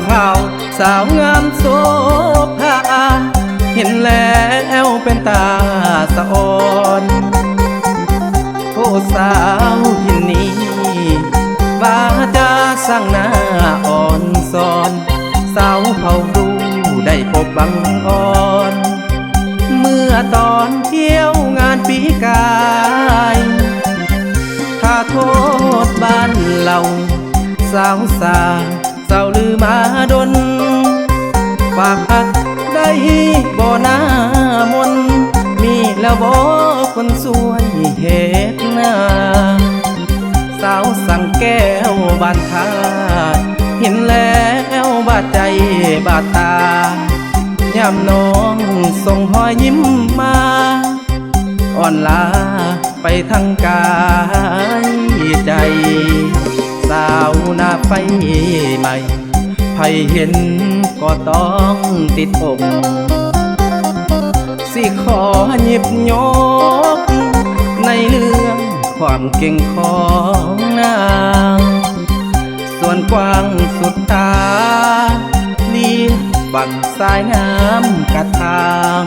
ข่าวสาวงามโสภาเห็นแล้วเป็นตาสะอ่อนโอ้สาวพินนี้วาจาสั่งหน้าอ่อนสอนสาวเผ่าดูได้พบบังอ่อนเมื่อตอนเที่ยวงานปีกายถ้าโทษบ้านเราสาวสาเศร้าลือมาดนฝากพักได้บ่หน้ามนมีแล้วบ่คนสวยเหตุหน้าสาวสั่งแก้วบานทาเห็นแล้วบาดใจบาดตายามน้องส่งหอยยิ้มมาอ่อนลาไปทั้งกายใจสาวหน้าไฟใหม่ใครเห็นก็ต้องติดอกสิขอหยิบยกในเรื่องความเก่งของนางส่วนกว้างสุดตาเลี้ยบังสายงามกระทาง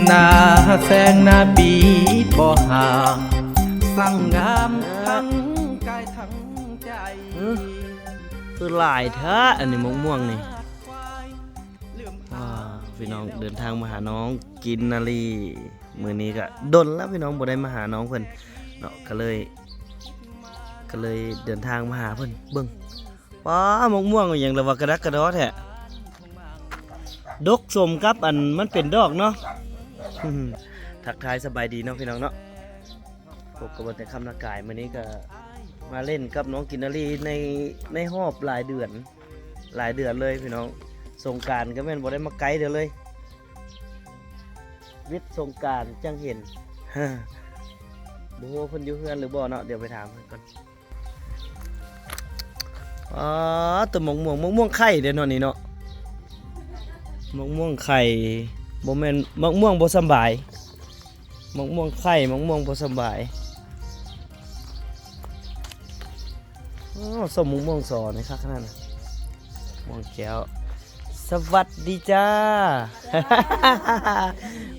หน้าแสงหน้าบีบ่ห่างสั่งงามทั้งกายทั้งใจคือหลายแท้อันนี้ม่วงนี่พี่น้องเดินทางมาหาน้องกินนาลีมื้อนี้ก็ดนแล้วพี่น้องบ่ได้มาหาน้องเพิ่นเนาะก็เลยเดินทางมาหาเพิ่นเบิ่งว้ามะม่วงอย่างละว่ากระดักกระดอแท้ดกสมกับอันมันเป็นดอกเนาะทักทายสบายดีเนาะพี่น้องเนาะพบกับวันแต่คำนากายมื้อนี้ก็มาเล่นกับน้องกินนาลีในรอบหลายเดือนเลยพี่น้องสงกรานต์ก็แม่นบ่ได้มาไกลเด้อเลยวิทย์สงกรานต์จังเห็นบ่ฮู้เพิ่นอยู่เฮือนหรือบ่เนาะเดี๋ยวไปถามเพิ่นก่อนตัวมะม่วงไข่เด้อเนาะนี่เนาะมะม่วงไข่บ่แม่นมะม่วงบ่สำบายมะม่วงไข่มะม่วงบ่สำบายส้มมะม่วงสอนี่ครับขนาดน่ะม่วงแก้วสวัสดีจ้า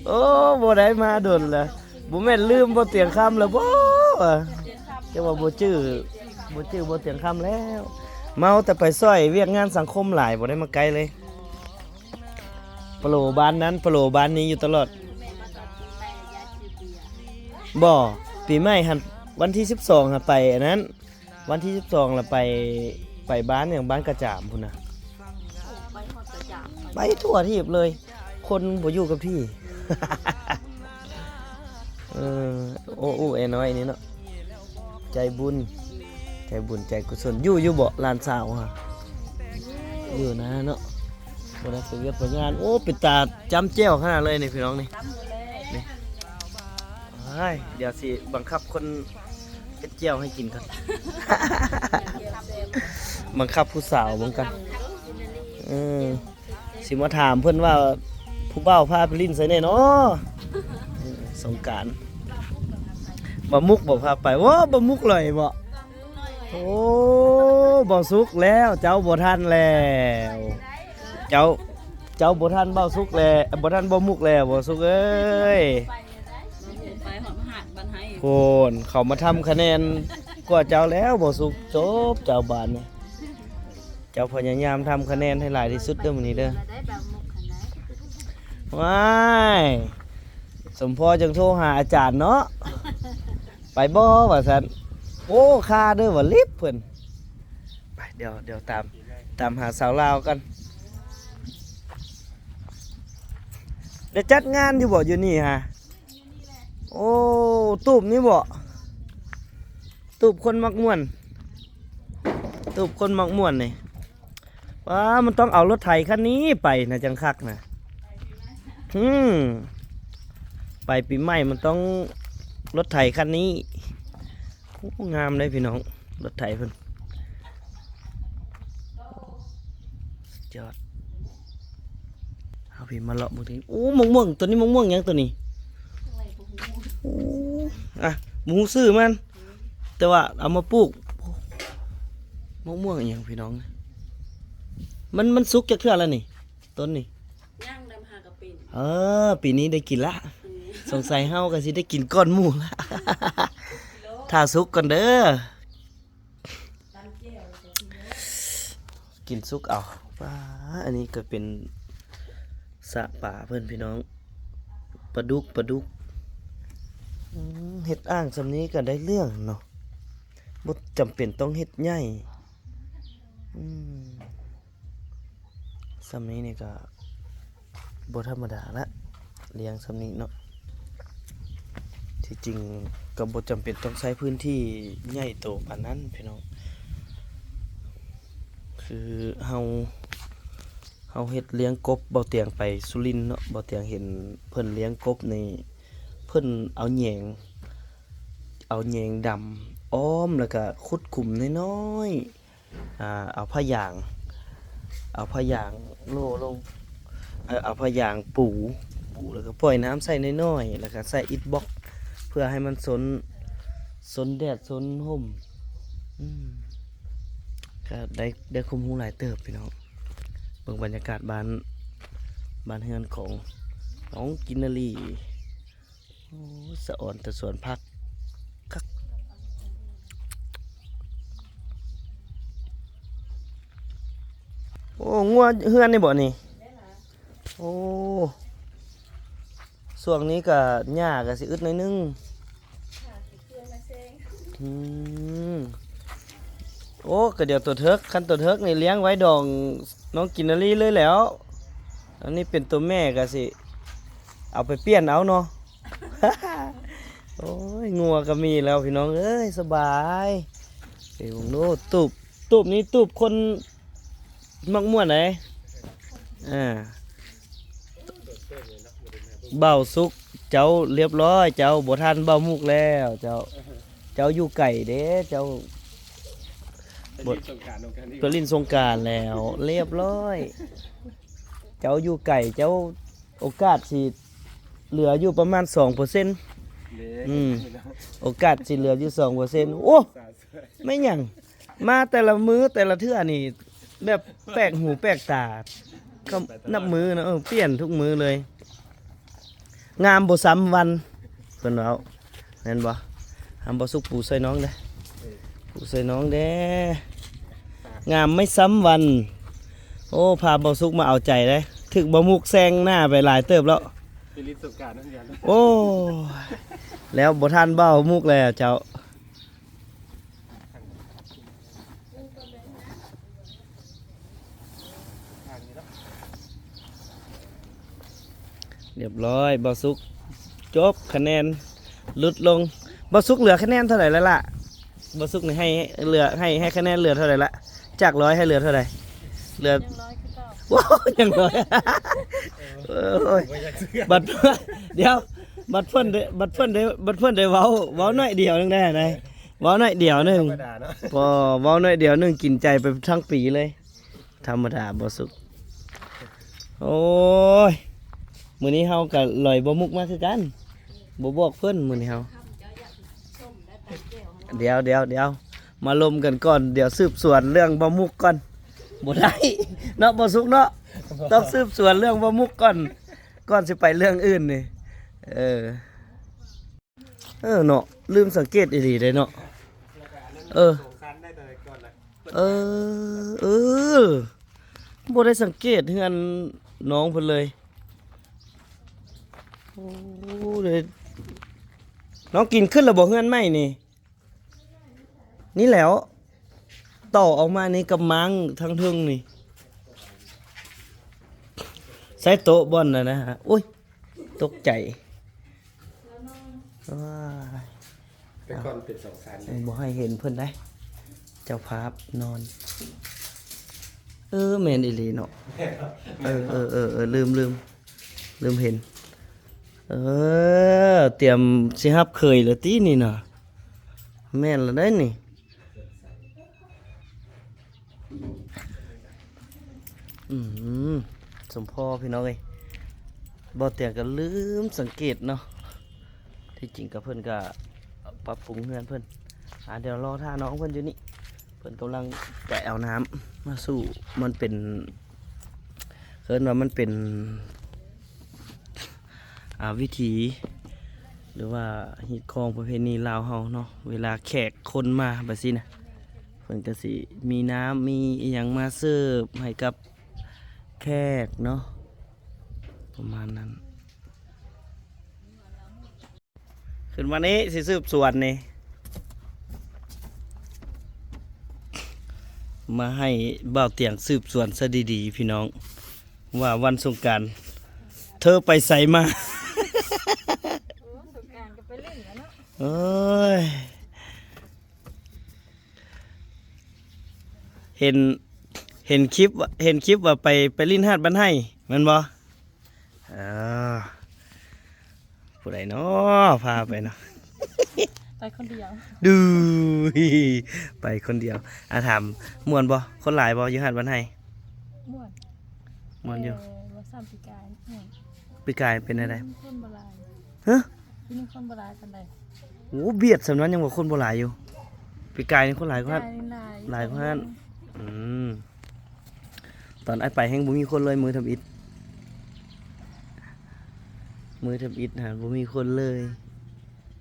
โอ้บ่ได้มาดนละบ่แม่นลืมบ่เตียงคำแล้วบ่จะว่าบ่จื้อบ่เตียงคำแล้วเมาแต่ไปซอยเวียกงานสังคมหลายบ่ได้มาไกลเลยปโลบ้านนั้นปโลบ้านนี้อยู่ตลอดบ่ปีใหม่หันวันที่12หันไปอันนั้นวันที่12ล่ะไปบ้านอย่างบ้านกระจามพุ่นน่ะไปทั่วทีบเลยคนบ่อยู่กับที่ โอ้ไอ้น้อยนี่เนาะใจบุญใจกุศลอยู่บ่ลานสาวฮะอยู่นะเนาะบ่ได้ไปเวียกไปงานโอ้ปิดตาจำแจ้วขนาดเลยนี่พี่น้องนี่เดี๋ยวสิบังคับคนเฮ็ดแจ้วให้กินกัน บังคับผู้สาวเหมือนกันสิมาถามเพิ่นว่าผู้บ่าวพาไปลิ้นใส่แน่เนาะสงกรานต์บ่มุกบ่พาไปโอ้บ่มุกเลยบ่โอ้บ่สุกแล้วเจ้าบ่ทันแล้วเจ้าบ่ทันเบ้าสุกแล้วบ่ทันบ่มุกแล้วบ่สุกเอ้ยโคนเขามาทำคะแนนกว่าเจ้าแล้วบ่สุกจบเจ้าบ้านนี่เจ้าพยายามทำคะแนนให้หลายที่สุดเด้อมื้อนี้เด้อว้ายสมพรจังโทรหาอาจารย์เนาะไปบ่ว่าซั่นโอ้ค่าเด้อว่าลิฟเพิ่นไปเดี๋ยวตามหาสาวลาวกันได้จัดงานอยู่บ่อยู่นี่ฮะโอ้ตูบนี่บ่ตูบคนมักม่วนนี่ว้ามันต้องเอารถไถคันนี้ไปนะจังคักนะไปปีใหม่มันต้องรถไถคันนี้งามเลยพี่น้องรถไถเพิ่นจอดเอาพี่มาเลาะบางทีโอ้มะม่วงตัวนี้มะม่วงยังตัวนี้หมูซื้อมันแต่ว่าเอามาปลูกมะม่วงอย่างพี่น้อง มันสุกจักเทื่อแล้วนี่ต้นนี่ ย่างดำหากระปิ่น ปีนี้ได้กินละสงสัยเฮาก็สิได้กินก้อนหมูละ ถ้าสุกก่อนเด้อ ตำเจียว กินสุกเอาว้าอันนี้ก็เป็นสระป่าเพื่อนพี่น้องปลาดุกเฮ็ดอ่างสำนี้ก็ได้เรื่องเนาะบ่จำเป็นต้องเฮ็ดใหญ่สำนี้นี่ก็บ่ธรรมดาละเลี้ยงสำนี้เนาะที่จริงก็บ่จำเป็นต้องใช้พื้นที่ใหญ่โตปานนั้นพี่น้องคือเฮาเฮ็ดเลี้ยงกบเบาเตียงไปสุรินทร์เนาะเบาเตียงเห็นเพิ่นเลี้ยงกบในเพิ่นเอาแหยงดำอ้อมแล้วก็ขุดขุมน้อยๆเอาผ้ายางโล่ลงเอาผ้ายางปูแล้วก็ปล่อยน้ำใส่น้อยๆแล้วก็ใส่อิฐบล็อกเพื่อให้มันสนแดดสนห่มก็ได้คุมหูหลายเติบพี่น้องเบิ่งบรรยากาศบ้านเฮือนของน้องกินนารีโอ้สะอ่อนแต่สวนผักคักโอ้งัวเฮือนนี่บ่นี่โอ้ช่วงนี้ก็หญ้าก็สิอึดหน่อยนึงโอ้ก็เดี๋ยวตัวเทิกคันตัวเทิกนี่เลี้ยงไว้ดองน้องกินนารีเลยแล้วอันนี้เป็นตัวแม่ก็สิเอาไปเปลี่ยนเอาเนาะ โอ้ยงัวก็มีแล้วพี่น้องเอ้ยสบายเอ้ยโน้ตูบนี้ตูบคนมักม่วนไหนเบาสุกเจ้าเรียบร้อยเจ้าบ่ทันเบามุกแล้วเจ้าอยู่ไก่เด้เจ้าตัวลิ้นสงกรานต์แล้วเรียบร้อยเจ้าอยู่ไก่เจ้าโอกาสสิเหลืออยู่ประมาณ 2%โอกาสสิเหลืออยู่ 2%โอ้ไม่หยังมาแต่ละมื้อแต่ละเทื่อนี่แบบแปลกหูแปลกตาก็นับมื้อนะเปลี่ยนทุกมื้อเลยงามบ่ซ้ำวันเพิ่นว่าแม่นบ่หามบ่สุกปูใส่น้องเด้ปูใส่น้องเด้งามไม่ซ้ำวันโอ้พาบ่สุกมาเอาใจเด้ถึกบ่มุกแซงหน้าไปหลายเติบแล้วเป็นลิ้นสงกรานต์นั่นกัน โอ้แล้วบ่ทันเบ้ามุกแล้วเจ้าเรียบร้อยบ่สุกจบคะแนนลดลงบ่สุกเหลือคะแนนเท่าไหร่แล้วล่ะบ่สุกนี่ให้เหลือให้คะแนนเหลือเท่าไหร่ละจาก100ให้เหลือเท่าไหร่เหลือว้าวยังร้อยโอ้ยบัดเดี๋ยวบัดเพิ่นได้เว้าน้อยเดียวนึงได้ไหนเว้าน้อยเดียวนึงพอเว้าน้อยเดียวนึงกินใจไปทั้งปีเลยธรรมดาบ่สุกโอ้ยมื้อนี้เฮาก็ลอยบ่มุกมาคือกันบ่บอกเพิ่นมื้อนี้เฮาเดี๋ยวมาลมกันก่อนเดี๋ยวสืบสวนเรื่องบ่มุกก่อนบ่ได้เนาะบ่สุกเนาะต้องสืบสวนเรื่องบ่มุกก่อนสิไปเรื่องอื่นนี่เนาะลืมสังเกตอีหลีได้เนาะบ่ได้สังเกตเฮือนน้องเพิ่นเลยโอ้เลยน้องกินขึ้นแล้วบ่เฮือนไหมนี่แหล้วต่อออกมานี่กำมังทั้งทึงนี่ใส่โต๊ะบอนนะฮะโอ้ยตกใจเป็นก่อนเป็น2 ชั้นบ่ให้เห็นเพิ่นได้เจ้าภาพนอนแม่นอีหลีเนาะลืมเห็นเตรียมสิฮับเคยแล้วตินี่น่ะแม่นแล้วได้นี่สมพ่อพี่น้องเอ้ยบ่เตียงก็ลืมสังเกตเนาะที่จริงกับเพิ่นก็ปรับปรุงเฮือนเพิ่นเดี๋ยวรอท่าน้องเพิ่นอยู่นี่ เพิ่นกำลังแกะเอาน้ำมาสู่มันเป็นเคินว่ามันเป็นวิถีหรือว่าฮิตของประเพณีลาวเฮาเนาะเวลาแขกคนมาแบบนี้นะเพิ่นก็สิมีน้ำมีอหยังมาเสิร์ฟให้กับแขกเนาะประมาณนั้นขึ้นวันนี้สิสืบสวนนี่มาให้บ่าวเตียงสืบสวนซะดีๆพี่น้องว่าวันสงกรานต์เธอไปใส่มา สงกรานต์ก็ไปเล่นกันเนาะ เอ้ยเห็นคลิปว่าไปลิ้นหาดบ้านให้แมันบ่ผู้ใดเนาะพาไปเนาะ ไปคนเดียว ดูไปคนเดียวถามม่วนบ่คนหลายบ่อยู่หาดบ้านให้ ม่วน ม่วนอยู่ ว่าซ้ำปีกายม่วน ปีกายเป็นอะไร คนโบราณ ฮะ ที่นี่คนโบราณกันใด โอ้เบียดสำนั้นยังว่าคนบ่หลายอยู่ปีกายนี่คนหลายกว่า หลายกว่านั้น ตอนไอ้ไปแห่งบ่มีคนเลยมือทำอิฐฮะบ่มีคนเลย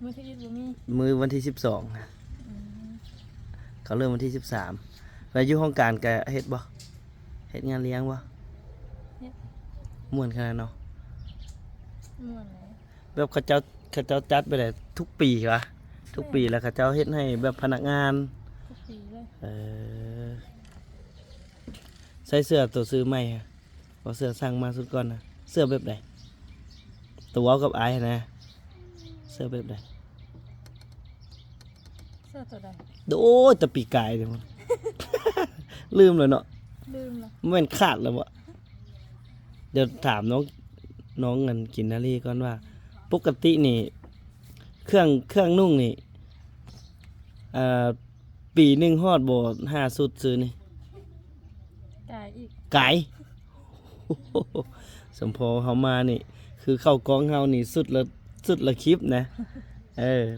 มือที่ยึดบ่มี มือวันที่12นะเขาเริ่มวันที่13แล้วอยู่ห้องการก็เฮ็ดบ่เฮ็ดงานเลี้ยงบ่ม่วนขนาดเนาะ ม่วนเลย แบบเขาเจ้าจัดไปได้ทุกปีวะทุกปีแล้วเขาเจ้าเฮ็ดให้แบบพนักงาน ทุกปีเลย ใส่เสื้อตัวซื้อใหม่ฮะเอาเสื้อสั่งมาสุดก่อนนะเสื้อแบบไหนตัวเอากับไอ้นะเสื้อแบบไหน เสื้อตัวใด โอ้ยแตะปีกายเลยมัน ลืมเลยเนาะ ลืมละ มันขาดแล้ววะเดี๋ยวถามน้องเงินกินนารีก่อนว่า ปกตินี่เครื่องนุ่งนี่ปีหนึ่งฮอดบ่5 สุดซื้อนี่ กายอีก ไก่ สมพอเฮามานี่ คือเข้ากองเฮานี่สุดละคลิปนะ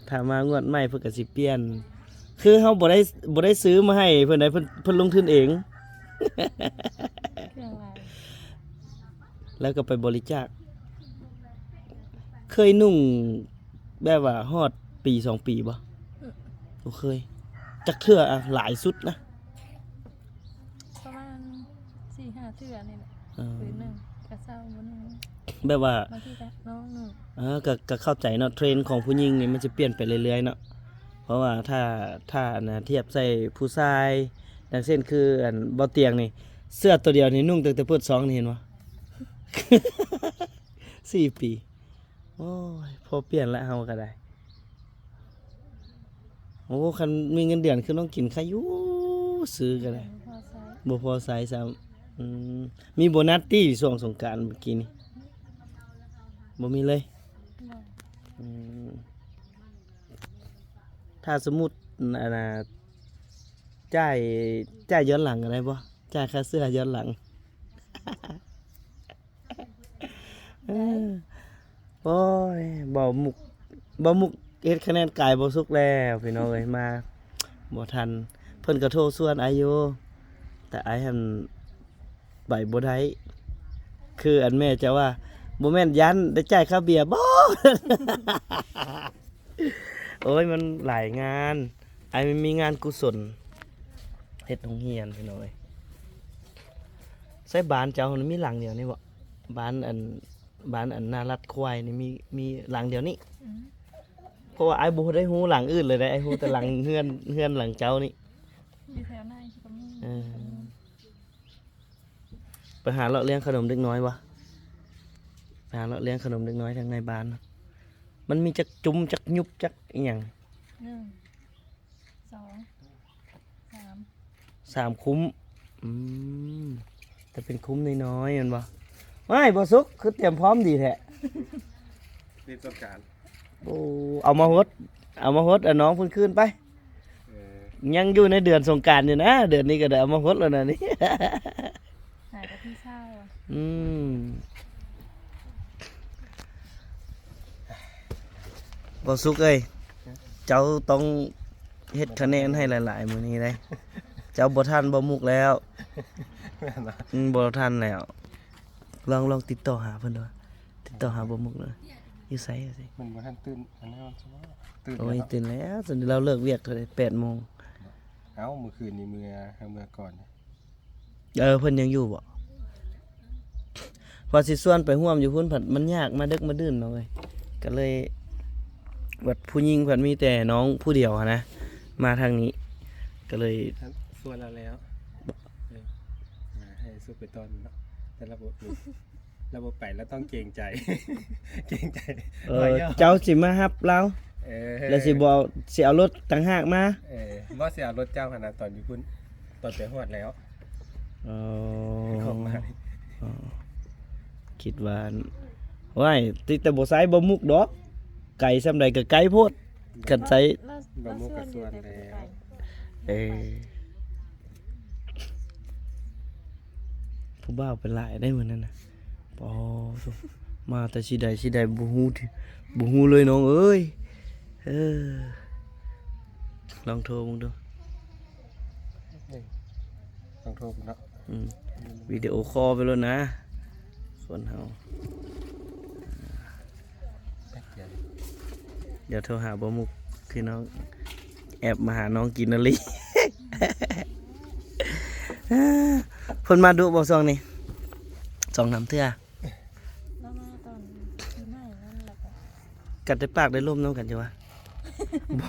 ถ้ามางวดใหม่เพิ่นก็สิเปลี่ยน คือเฮาบ่ได้ซื้อมาให้เพิ่นได้เพิ่นลงทุนเอง เครื่องลาย แล้วก็ไปบริจาค เคยนุ่งแบบว่าฮอดปี2 ปีบ่บ่เคย จักเทื่อหลายสุดนะ ประมาณ 4-5 เทื่อนี่แหละ เออ ปืนหนึ่งกระเซ้าบนหนึ่ง แบบว่า บางทีก็น้องหนึ่ง ก็เข้าใจเนาะเทรนด์ของผู้หญิงนี่มันจะเปลี่ยนไปเรื่อยๆเนาะเพราะว่าถ้านะเทียบใส่ผู้ชายดังเช่นคือบ่เตียงนี่เสื้อตัวเดียวนี่นุ่งตั้งแต่เปิด2นี่เห็นบ่ 4 ปีโอ้ยพอเปลี่ยนแล้วเฮาก็ได้โอ้คันมีเงินเดือนคือต้องกินข้าวอยู่ซื้อก็ได้ พอใช้ บ่พอใช้ซ้ำมีโบนัสตี้ช่วงสงกรานต์เมื่อกี้นี่บ่มีเลย บ่ ถ้าสมมุติจ่ายย้อนหลังอะไรบ่จ่ายค่าเสื้อย้อนหลัง โอ้ยบ่มุกเฮ็ดคะแนนกายบ่สุกแล้วพี่น้องเอ้ยมาบ่ทันเพิ่นก็โทรส่วนอายุแต่อ้ายหั่นไปบ่ได้คืออันแม่จะว่าบ่แม่นยันได้จ่ายค่าเบียร์บ่ โอ้ยมันหลายงานไอ้มันมีงานกุศลเฮ็ดโรงเรียนพี่น้องเอ้ยใส่บ้านเจ้านี่มีหลังเดียวนี่บ่บ้านอันนารัดควายนี่มีหลังเดียวนี่ อืม เพราะว่าไอ้บ่ได้ฮู้หลังอื่นเลยได้ไอ้ฮู้แต่หลังเฮือนหลังเจ้านี่ อยู่แถวไหนก็มี เออ ไปหาเลาะเลี้ยงขนมเด็กน้อยวะไปหาเลาะเลี้ยงขนมเด็กน้อยทางในบ้านนะมันมีจักจุ่มจักยุบจักอีหยัง 1 2 3 3 คุ้มแต่เป็นคุ้มน้อยๆมันบ่ไม่บ่สุกคือเตรียมพร้อมดีแท้ นี่ต้องการ โอ้เอามาฮดน้องเพิ่นคืนไป ยังอยู่ในเดือนสงกรานต์อยู่นะ เดือนนี้ก็ได้เอามาฮดแล้วนะนี่ หายกับพี่เช่าอ่ะ บ่สุกเอ้ยเจ้าต้องเฮ็ดคะแนนให้หลายๆมื้อนี้ได้ เจ้าบ่ทันบ่มุกแล้ว แม่นบ่ บ่ทันแล้ว ลองติดต่อหาเพิ่นดูติดต่อหาบ่มุกเลยอยู่ไสอะสิ มันบ่ทันตื่นอันนั้นมันใช่บ่ตื่น โอ้ย แล้ว ตื่นแล้วตอนนี้เราเลิกเวียกเท่าใด8:00น เอ้าเมื่อคืนนี้เมื่อก่อน เพิ่นยังอยู่บ่ว่าสิส่วนไปร่วมอยู่พุ่นผัดมันยากมาดึกมาดื่นเนาะเว้ยก็เลยวัดผู้หญิงเพิ่นมีแต่น้องผู้เดียวอะนะมาทางนี้ ก็เลย ส่วนเราแล้วมาให้สู้ไปตอนเนาะแต่ระบบไปแล้วต้องเกรงใจ เกรงใจ เจ้าสิมารับเราแล้วสิบ่สิเอารถต่างหากมา บ่สิเอารถเจ้าขนาดตอนอยู่พุ่นตอนไปฮอดแล้ว อ๋อ ของมา คิดว่าว้ายติแต่บ่ไสบ่มุกดอกไก่ซำใดก็ไก่โพดกันไส เราส่วนอยู่แต่บ่ไป ผู้บ่าวเป็นหลายได้เหมือนนั้นน่ะปอสุมาแต่สิใดบ่ฮู้ที่บ่ฮู้เลยน้องเอ้ยลองโทรมึงดู ต้องโทรเนาะ วิดีโอคอลไปแล้วนะคนเฮา แป๊บเดียว เดี๋ยวโทรหาบ่มุกคือน้องแอบมาหาน้องกินนาลี เพิ่นมาดุบ่ซองนี่2-3เทื่อ แล้วมาตอนปีใหม่นั่นแหละก็ กัดได้ปากได้ลมน้ำกันจ้ะวะ บ่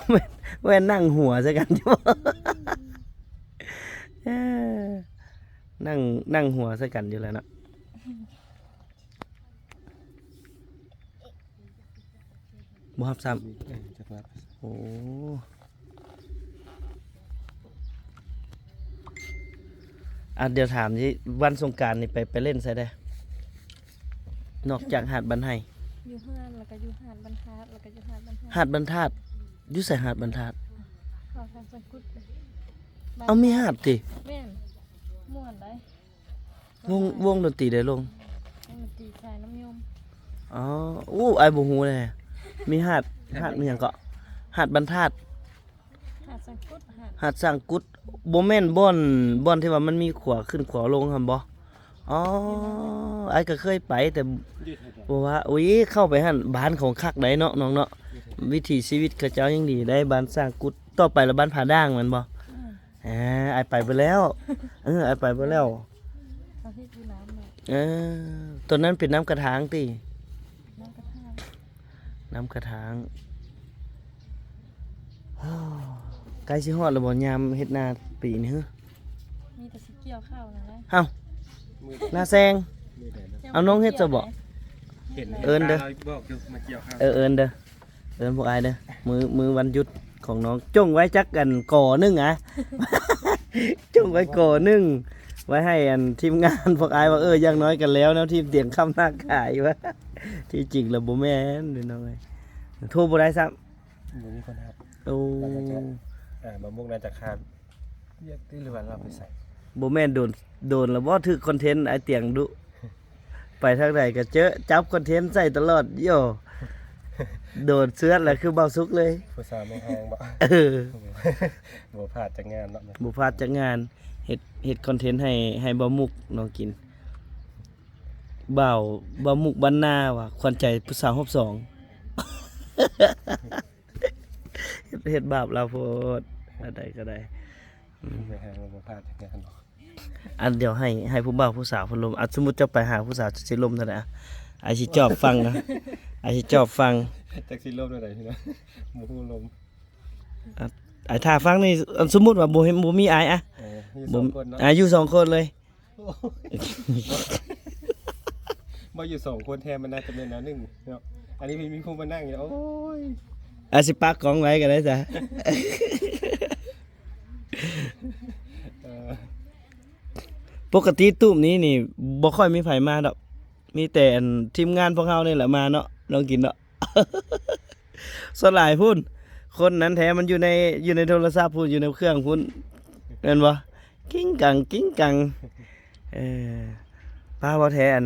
แม่นนั่งหัวซะกันจ้ะวะ นั่งหัวซะกันอยู่แล้วเนาะบ่ฮับซ้ำ จักว่า โอ้เดี๋ยวถามที่วันสงกรานต์นี่ไปเล่นไสได้ นอกจากหาดบันไห้ อยู่เฮือนแล้วก็อยู่หาดบรรทัดแล้วก็อยู่หาดบรรทัด หาดบรรทัดอยู่ใส่หาดบรรทัด เข้าทางสังกุดเลย เอามีหาดติ แม่นม่วนได้ วงดนตรีได้ลง วงดนตรีสายน้ำยม อ๋ออู้ไอ้ายบ่ฮู้เลยมีหาดมีหยังก็หาดบรรทัด หาดสังกุดหาด หาดสร้างกุดบ่แม่นบ่อนที่ว่ามันมีขวาขึ้นขวาลงหั่นบ่อ๋อไอ้ายก็เคยไปแต่บ่ว่าอุ้ยเข้าไปหั่นบ้านของคักได้เนาะน้องเนาะวิถีชีวิตเขาเจ้ายังดีได้บ้านสร้างกุดต่อไปแล้วบ้านผาด่างแม่นบ่ไอ้ายไปเบิดแล้วไอ้ายไปเบิดแล้ว เขาเฮ็ดอยู่น้ำเนี่ย ตัวนั้นเป็นน้ำกระถางติ น้ำกระทะ น้ำกระถาง ใกล้สิฮอดแล้วบ่ยามเฮ็ดนาปีนี้ฮะ มีแต่สิเกี่ยวข้าวนั่นแหละ เอ้า มือ นาแซง มือแดดนะ เอาน้องเฮ็ดจะบ่ เห็น เอิ้นเด้อ บอกอยู่มาเกี่ยวข้าว เอิ้นเด้อเอิ้นพวกอายเด้อมือวันหยุดของน้องจ้งไว้จักกันก่อนึงอ่ะ จ้งไว้ก่อนึงไว้ให้อันทีมงานพวกอายว่าอย่างน้อยกันแล้วนะทีมเตียงคำหน้าขายว่า ที่จริงแล้วบ่แม่นเด้อน้องเอ้ยโทรบ่ได้ซ้ำ มือมีคนครับ โอ้ มะม่วงน่าจะคานเรียกที่หรือว่าเราไปใส่ บ่แม่นโดนแล้วบ่ถึกคอนเทนต์ไอ้เตียงดุ ไปทางใดก็เจอจับคอนเทนต์ใส่ตลอดโยโดนเสื้อแล้วคือเบาสุกเลย ผู้สาวไม่แห้งบ่ บ่พลาดจากงานเนาะ บ่พลาดจากงานเฮ็ดคอนเทนต์ให้บ่มุกน้องกินบ่มุกบ้านนาว่ะขวัญใจผู้สาวฮอบสอง เฮ็ดบาปเราโพดอะไรก็ได้ ไม่แห้งบ่พลาดจากงานเนาะ อันเดี๋ยวให้ผู้บ่าวผู้สาวเพิ่นลมสมมุติจะไปหาผู้สาวจะสิลมเท่าใดอะไอ้สิจอบฟังนะไอ้สิจอบฟัง จากสิลมได้พี่นะหมู่ลม ไอ้ท่าฟังนี่อันสมมุติว่าบ่มีอายอะ มีสองคนเนาะ อยู่สองคนเลย บ่อยู่สองคนแทนมันน่าจะเป็นแนวหนึงเนาะอันนี้มีผู้มานั่งอยู่โอ้ย อาสิปักกองไว้ก็ได้จ้ะ ปกติตุ้มนี้นี่บ่ค่อยมีไผมาดอก มีแต่อันทีมงานพวกเฮานี่แหละมาเนาะลองกินเนาะ สลายพุ่น คนนั้นแท้มันอยู่ในโทรศัพท์พุ่นอยู่ในเครื่องพุ่นเห็นบ่กิ้งกังป้าบ่แท้อัน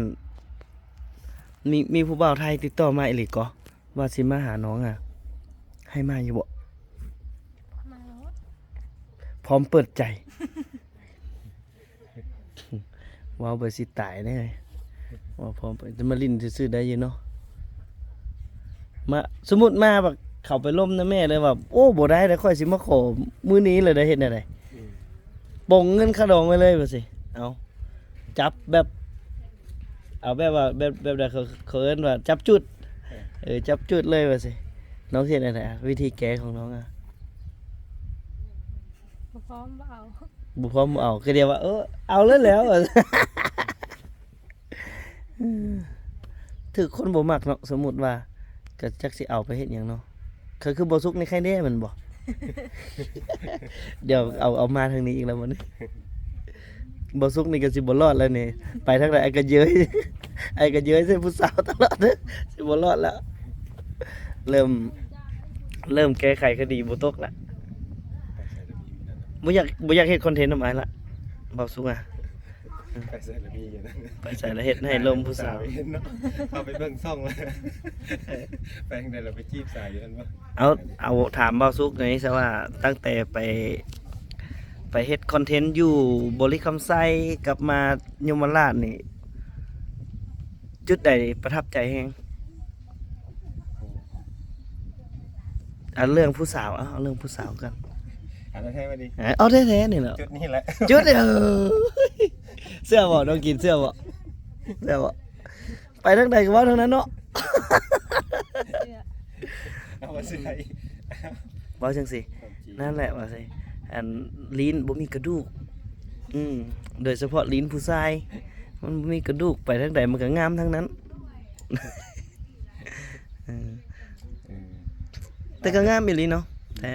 มีผู้บ่าวไทยติดต่อมาอีหลีก็ว่าสิมาหาน้องอ่ะ ให้มาอยู่บ่ มาแล้ว พร้อมเปิดใจ ว้าวไปสิตายแน่เลยว่าพร้อมไปจะมาลิ้นซื่อๆได้อยู่เนาะมาสมมุติมาแบบเข้าไปล้มนะแม่เลยว่าโอ้บ่ได้แล้วค่อยสิมาขอมื้อนี้เลยได้เฮ็ดได้ไดปงเงินค่าดองไว้เลยว่าสิเอาจับแบบเอาแบบว่าแบบใดเขาเอิ้นว่าจับจุดจับจุดเลยว่าสิน้องเฮ็ดได้ไดอะวิธีแก้ของน้องอะ บ่พร้อมบ่เอา บุพร้อมเอาคือเดียวว่าเอาเลยแล้ว ถือคนบ่มักเนาะสมมุติว่าก็จักสิเอาไปเฮ็ดหยังเนาะคือบ่สุกในใครแน่มันบ่ เดี๋ยวเอามาทางนี้อีกแล้วมันบ่สุกนี่ก็สิบ่รอดแล้วนี่ไปทางใดไอ้ก็เย้ย ไอ้ก็เย้ยใส่ผู้สาวตลอดเด้อสิบ่รอดแล้ว เริ่มแก้ไขคดีบ่ตกละบ่อยากเฮ็ดคอนเทนต์นำอ้ายละบ่สุกอ่ะ ไปใส่ละมีอยู่นะ ไปใส่แล้วเฮ็ดให้ลมผู้สาว เห็นเนาะเอาไปเบิ่งซ่องแล้วแปลงได้เราไปจีบสายอยู่นั่นวะ เอาถามเบาซุกหน่อยซะว่าตั้งแต่ไปเฮ็ดคอนเทนต์อยู่บริคำไซกลับมายมราชนี่ จุดใดประทับใจแฮงเรื่องผู้สาวเอาเรื่องผู้สาวกัน อันนั้นแท้มาดิ เอาแท้ๆนี่แหละ จุดนี้แหละ จุดเสื้อบ่ต้องกินเสื้อบ่ไปทางใดก็ว่าทางนั้นเนาะ เสื้อ เอามาใส่ เว้าจังสินั่นแหละว่าสิอันลิ้นบ่มีกระดูกโดยเฉพาะลิ้นผู้ชายมันบ่มีกระดูกไปทางใดมันก็งามทั้งนั้น แต่ก็งามอีหลีเนาะแต่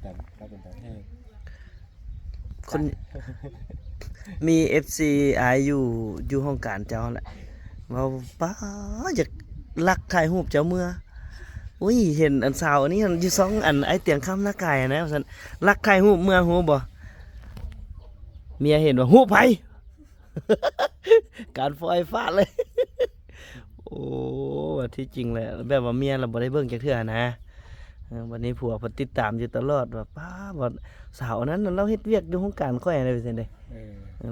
แต่ก็เป็นแต่แท้ คนมี FC อายอยู่ห้องการเจ้าแหละว่าป้าอยากลักถ่ายรูปเจ้าเมื่ออุ้ยเห็นอันสาวอันนี้อยู่สองอันไอ้เตียงข้ามหน้ากายอะนะว่าซั่นลักถ่ายรูปเมื่อฮู้บ่เมียเห็นว่าฮู้ไผ การฟอยฟาดเลย โอ้ว่าที่จริงแหละแบบว่าเมียเราบ่ได้เบิ่งจักเทื่อนะวันนี้ผัวเพิ่นติดตามอยู่ตลอดว่าป้าว่าสาวนั้นน่ะเราเฮ็ดเวียกอยู่ห้องการค่อยอะไรไปซั่นเด้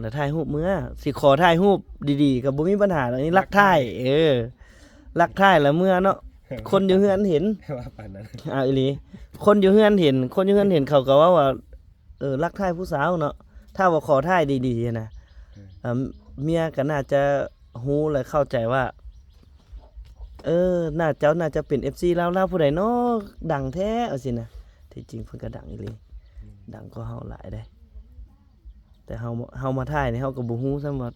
แล้วถ่ายรูปเมื่อสิขอถ่ายรูปดีๆก็บ่มีปัญหาดอกนี่ลักถ่ายลักถ่ายแล้วเมื่อเนาะคนอยู่เฮือนเห็น ว่าปานนั้น อีหลีคนอยู่เฮือนเห็นเขาก็ว่าลักถ่ายผู้สาวเนาะถ้าว่าขอถ่ายดีๆนะเมียก็น่าจะฮู้และเข้าใจว่าน่าจะเป็น FC ลาวผู้ใดเนาะดังแท้เอาสินะที่จริงเพิ่นก็ดังอีหลีดังก็เฮาหลายได้แต่เฮามาถ่ายนี่เฮาก็บ่ฮู้ซ้ำว่า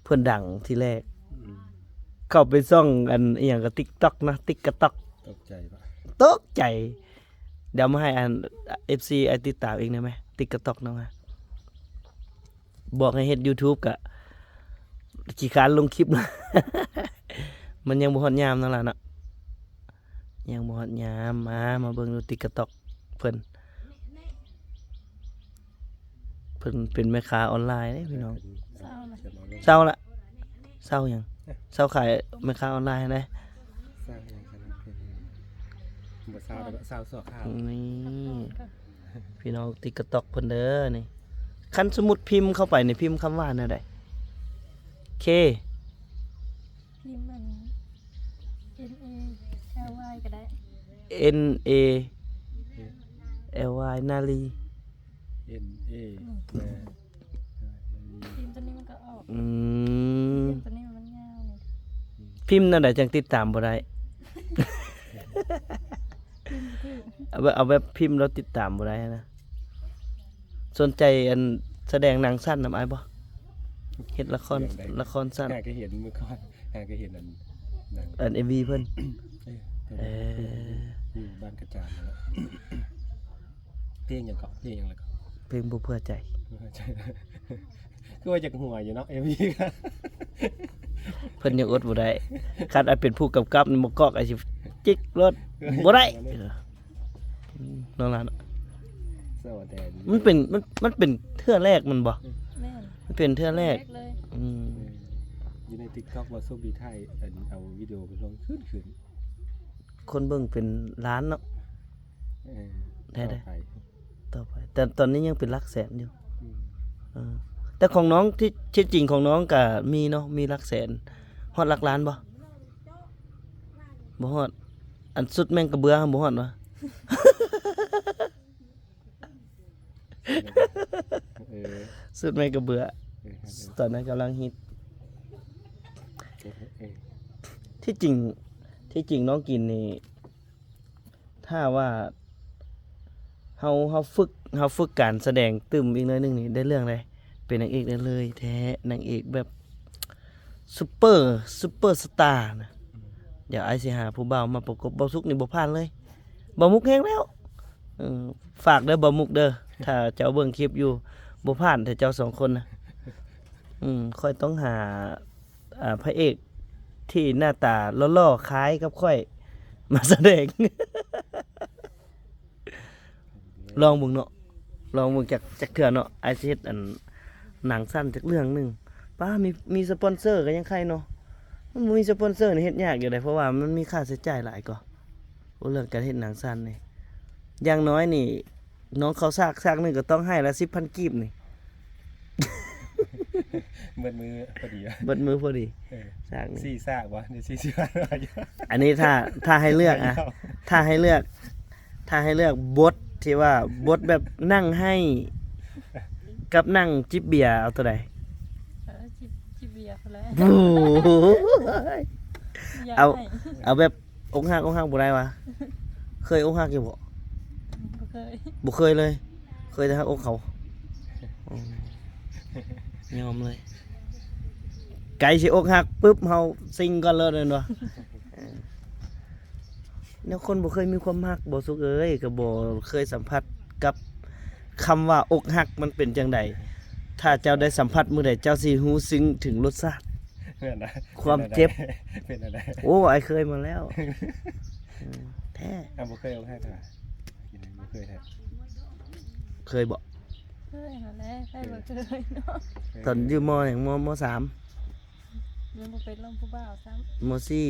เพิ่นดังทีแรกเข้าไปซ่องอันอีหยังก็ TikTok นะ TikTok ตกใจปะ ตกใจเดี๋ยวมาให้อัน FC ไอติดตามเองได้ไหม TikTok เนาะบอกให้เฮ็ด YouTube ก็ขี้คร้านลงคลิปนะ มันยังบ่ฮอดยามนั่นล่ะเนาะยังบ่ฮอดยามมาเบิ่งดู TikTok เพิ่นเป็นแม่ค้าออนไลน์เด้พี่น้อง เศร้านะ เศร้าละเศร้าหยังเศร้าขายแม่ค้าออนไลน์ได้ สร้างอย่างนั้นเป็นบ่ซาวแต่ว่าซาวสอกข้าว นี่พี่น้อง TikTok เพิ่นเด้อนี่คันสมมุติพิมพ์เข้าไปในพิมพ์คำว่าแนวใดK พิมพ์มัน NALY ก็ได้ NALY นาลี NA พิมพ์ตัวนี้มันก็ออก อืม พิมพ์ตัวนี้มันยาวนี่ พิมพ์นั่นใดจังติดตามบ่ได้ พิมพ์คือ เอาแบบพิมพ์แล้วติดตามบ่ได้นะสนใจอันแสดงหนังสั้นนำอ้ายบ่เฮ็ดละครสั้น หาก็เห็นเมื่อก่อนหาก็เห็นอันนั้น อัน MV เพิ่น อยู่บ้านกระจานนั่นแหละเพลงอย่างเกาะเพลงอย่างไรเกาะ เพลงบ่เพื่อใจ ก็ว่าจากหัวอยู่เนาะเอ็มวีก็ เพิ่นยังอดบ่ได้คันอ้ายเป็นผู้กำกับนี่บ่กอกอ้ายสิจิกรถบ่ได้นั่นล่ะเนาะ สวัสดี มันเป็นเทื่อแรกมันบ่ แม่น มันเป็นเทื่อแรก เลย อืม อยู่ใน TikTok ว่าโซบีไทยเอาวิดีโอไปลงขึ้น คนเบิ่งเป็นล้านเนาะ ได้ ต่อไป ต่อไปแต่ตอนนี้ยังเป็นหลักแสนอยู่ อืม เออ แต่ของน้องที่จริงของน้องก็มีเนาะมีหลักแสนฮอดหลักล้านบ่บ่ฮอดอันสุดแม่งกระเบือบ่ฮอดวะ เออ สุดแม่งกระเบือ เออ ตอนนั้นกำลังฮิต เออ ที่จริงน้องกินนี่ถ้าว่าเฮาฝึกการแสดงตึมอีกหน่อยหนึงนี่ได้เรื่องเลยเป็นนางเอกได้เลยแท้นางเอกแบบซุปเปอร์สตาร์นะเดี๋ยวไอสิหาผู้บ่าวมาประกบบ่าวสุกนี่บ่ผ่านเลยบ่าวมุกแฮงแล้วฝากเด้อบ่าวมุกเด้อถ้าเจ้าเบิ่งคลิปอยู่บ่ผ่านแต่เจ้าสองคนนะค่อยต้องหาพระเอกที่หน้าตาล่อๆคล้ายกับค่อยมาแสดง ลองเบิ่งเนาะลองเบิ่งจากเถื่อเนาะไอสิเฮ็ดอันหนังสั้นจากเรื่องหนึงป้ามีสปอนเซอร์ก็ยังใครเนาะมันบ่มีสปอนเซอร์นี่เฮ็ดยากอยู่ได้เพราะว่ามันมีค่าใช้จ่ายหลายกว่าโอ้เรื่องการเฮ็ดหนังสั้นนี่อย่างน้อยนี่น้องเขาซากหนึงก็ต้องให้ละ 10,000 กีบนี่ เบิดมือพอดีอะ เบิดมือพอดี เออ ซากนี่ ซี่ซากวะนี่ซี่สิบาทอะไรอยู่ อันนี้ถ้าให้เลือกอะถ้าให้เลือกบทที่ว่าบทแบบนั่งให้กับนั่งจิบเบียร์เอาตัวใด จิบเบียร์เขาแล้ว โอ้โห อยาก เอา ให้ เอาแบบอกหักบ่ได้วะเคยอกหักอยู่บ่ บ่เคย บ่เคยเลย เคยแต่หักอกเขาอืมยอมเลยไก่สิอกหักปึ๊บเฮาซิงก่อนเลยนั่นวะแล้วคนบ่เคยมีความรักบ่สุขเอ้ยก็บ่เคยสัมผัสกับคำว่าอกหักมันเป็นจังไดถ้าเจ้าได้สัมผัสมื้อใดเจ้าสิรู้ซึ้งถึงรสชาติ เพื่อนนะ ความเจ็บ เป็นอะไร โอ้ไอเคยมาแล้วแท้ บ่เคยเอาให้ค่ะกินบ่เคยแท้ เคยบ่ เคยหาแล้วใครบ่เคยเนาะ ตอนอยู่มอย่างมสาม ยังบ่เป็นลมผู้บ่าวซ้ มสี่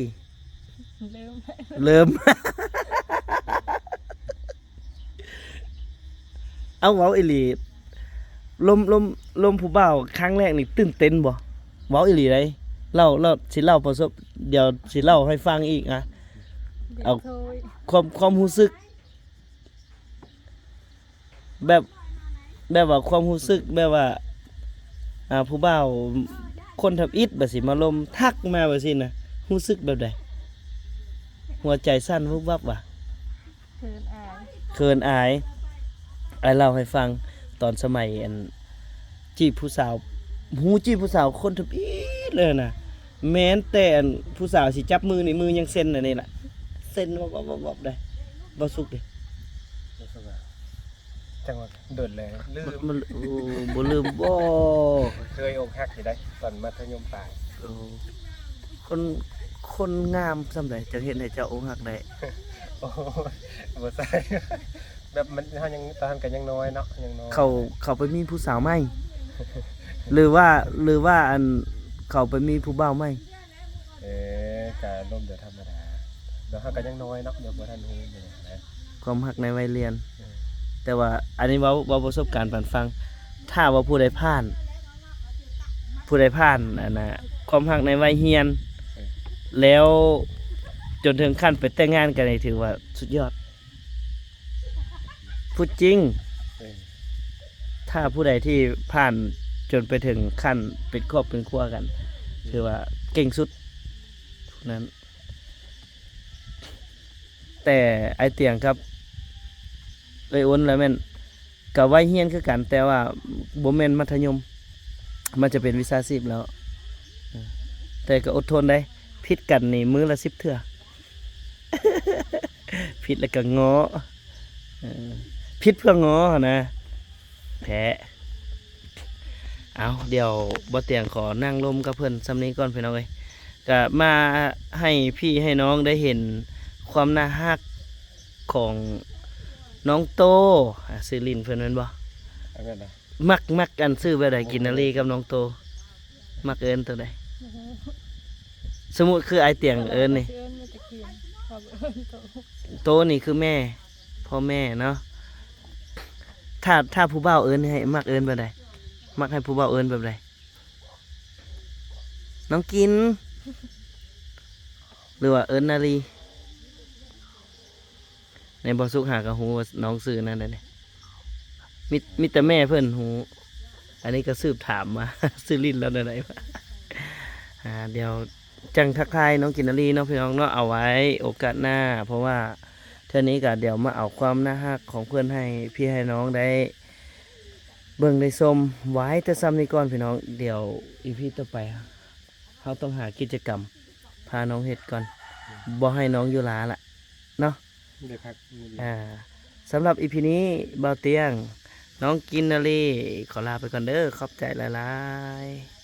ำลืมไป เริ่ม เอาเว้าอีหลีลมผู้บ่าวครั้งแรกนี่ตื่นเต้นบ่เว้าอีหลีได้เล่าสิเล่าประสบเดี๋ยวสิเล่าให้ฟังอีกอ่ะ เด็ก เอา โทย ความรู้สึก แบบว่าความรู้สึกแบบว่าผู้บ่าวคนทำอิฐแบบสิมาลมทักมาแบบสินะรู้สึกแบบใดหัวใจสั่นวุบวับว่ะ เขินอาย เขินอายไอเล่าให้ฟังตอนสมัยอันจีบผู้สาวจีบผู้สาวคนทำอิฐเลยนะแม้นแต่อันผู้สาวสิจับมือนี่มือยังเซ็นอันนี้แหละเซ็นวับได้บ่สุกเด้ รู้สึกว่าจังหวะโดดเลยลืม มันโอ้บ่ลืมบ่ เคยอกหักอยู่ได้ตอนมัธยมปลาย โอ้คนงามซำใดจะเห็นให้เจ้าอกหักได้ โอ้บ่ใส่แบบมันเฮายังตอนนั้นก็ยังน้อยเนาะยังน้อย เขาไปมีผู้สาวใหม่ หรือว่าอันเขาไปมีผู้บ่าวใหม่ การร่มเดือดธรรมดาเดี๋ยวเฮาก็ยังน้อยเนาะเดี๋ยวบ่ทันฮู้เนี่ยนะ ความหักในวัยเรียน แต่ว่าอันนี้เว้าประสบการณ์ผ่านฟัง ถ้าว่าผู้ใดผ่านอันน่ะความหักในวัยเรียน แล้วจนถึงขั้นไปแต่งงานกันนี่ถือว่าสุดยอดพูดจริง เออ ถ้าผู้ใดที่ผ่านจนไปถึงขั้นเป็นครอบเป็นครัวกัน ถือว่าเก่งสุดผู้นั้น แต่ไอเตียงครับเลยอ้นแล้วแม่นกับวัยเฮียนคือกัน แต่ว่าบ่แม่นมัธยม มันจะเป็นวิชาชีพแล้ว แต่ก็อดทนได้ผิดกันนี่มื้อละ10 เทื่อ ผิดแล้วก็ง้อผิดเพื่อง้อนะแพ้เอาเดี๋ยวบ่เตียงขอนั่งลมกับเพิ่นซำนี้ก่อนพี่น้องเอ้ยก็มาให้พี่ให้น้องได้เห็นความน่าฮักของน้องโตซื้อลินเพิ่นแม่นบ่ เอาแม่นนะ มักอันซื้อแบบใดกินนาลีกับน้องโต มักเอิ้นตัวใดสมมุติคือไอเตียงเอิ้นนี่ เอิ้นมาตะเกียงพอเอิ้นโต โตนี่คือแม่พ่อแม่เนาะถ้าผู้บ่าวเอิ้นให้มักเอิ้นแบบใด เ มักให้ผู้เบาเอิญแบบไรน้องกิน หรือว่าเอิญนาลีในบอสุกหากระหูว่าน้องซื้อนั่นเลยมีแต่แม่เพื่อนหู อันนี้ก็สืบถามมา ซื้อลิ้นแล้วอะไรมาเดี๋ยวจังทักทายน้องกินนาลีน้องพี่น้องเนาะเอาไว้โอกาสหน้า เพราะว่าเท่านี้ก็เดี๋ยวมาเอาความน่าฮักของเพื่อนให้พี่ให้น้องได้ เบิ่งได้ชมไว้แต่ซ้ำนี้ก่อนพี่น้องเดี๋ยวอีพีต่อไปเขาต้องหากิจกรรม พาน้องเฮ็ดก่อนบ่ให้น้องอยู่ลาละเนาะ ได้พักมื้อเดียว สำหรับอีพีนี้เบาเตียง น้องกินนาลีขอลาไปก่อนเด้อขอบใจหลายๆ